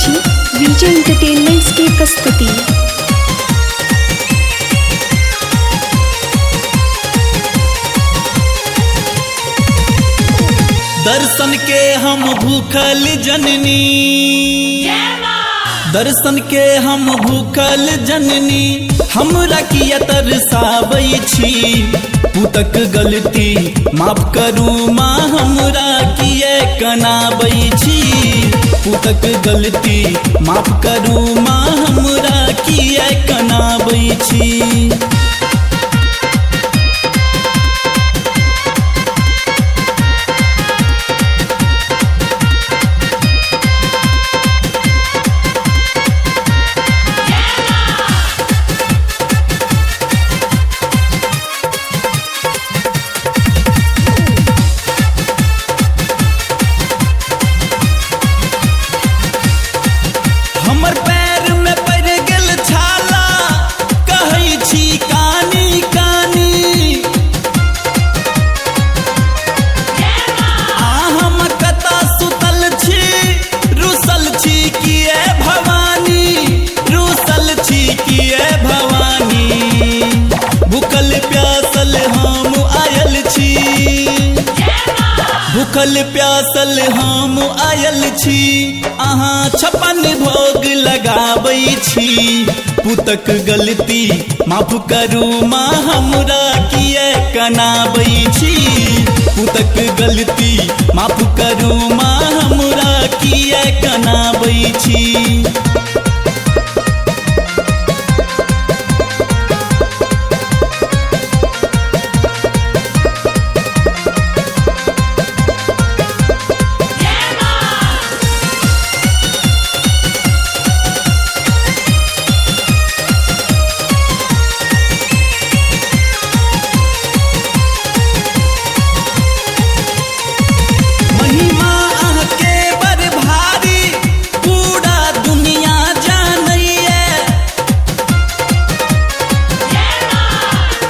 अछि विजय एंटरटेनमेंट्स की प्रस्तुति। दर्शन के हम भूखल जननी, दर्शन के हम भूखल जननी, हमरा किया तरसाबै छी। पुतक गलती माफ करू माँ, हमरा किया कनाबै छी। पुतक गलती माफ करू माँ, हमरा किया कनाबै छी। हमर पैर में पड़ गेल छाला, कहै छी कानी कानी। हम कतऽ सुतल छी, रुसल छी किए भवानी, रुसल छी किए भवानी। भूखल प्यासल हम आयल छी, भूखल प्यासल हम आयल छी। अहाँ छप्पन भोग लगाबै छी। पुतक गलती माफ करू माँ, हमरा किया कनाबै छी। पुतक गलती माफ करू माँ, हमरा किया कनाबै छी। महिमा अहाँके बड़ भारी, पूरा दुनिया जानैए।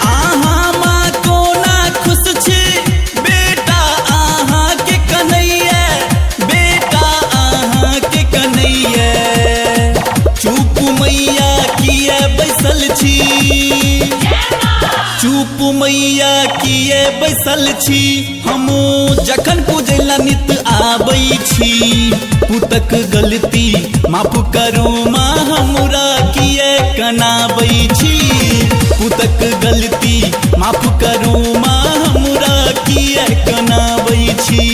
अहाँ माँ कोना खुश छी, बेटा अहाँके कन्हैया, बेटा अहाँके कन्हैया। चुप मैया किए बैसल छी, चुप मैया किए बैसल छी। हमू जखन पूजै ला नित आबै छी। पुतक गलती माफ करू माँ, हमरा किए कनाबै छी। पुतक गलती माफ करू माँ, हमरा किए कनाबै छी।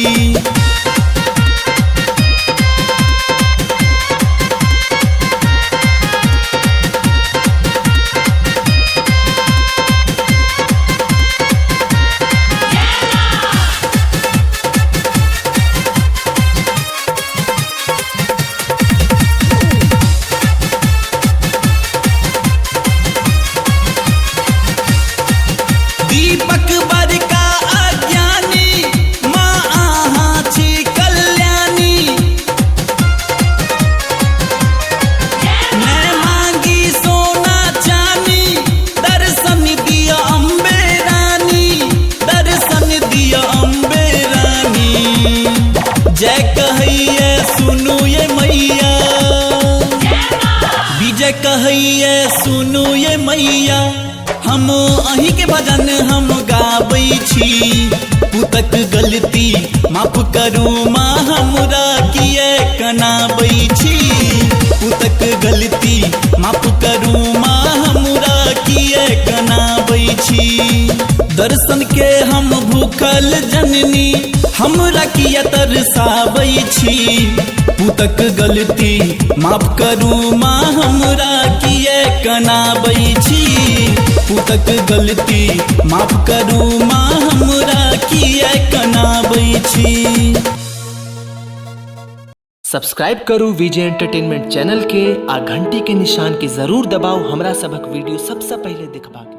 दीपक बड़का अज्ञानी, माँ अहाँ छी कल्याणी। मैं मांगी सोना चानी, दर्शन दिया अम्बे रानी, दर्शन दिया अम्बे रानी। जय कहैया सुनू ये मैया, विजय कहैया सुनू ये मैया। हम अहीं के भजन हम गाबै छी। पुतक गलती माफ करू माँ, हमरा किया कनाबै छी। पुतक गलती माफ करू माँ, हमरा किया कनाबै छी। दर्शन के हम भूखल जननी, हमरा किया तरसाबै छी। पुतक गलती माफ करू माँ, हमरा किया कनाबै छी। पुतक गलती माफ करू माँ, हमरा किया कनाबै छी। सब्सक्राइब करू विजय एंटरटेनमेंट चैनल के आ घंटी के निशान के जरूर दबाओ, हमरा सबक वीडियो सबसे पहले देखबाक।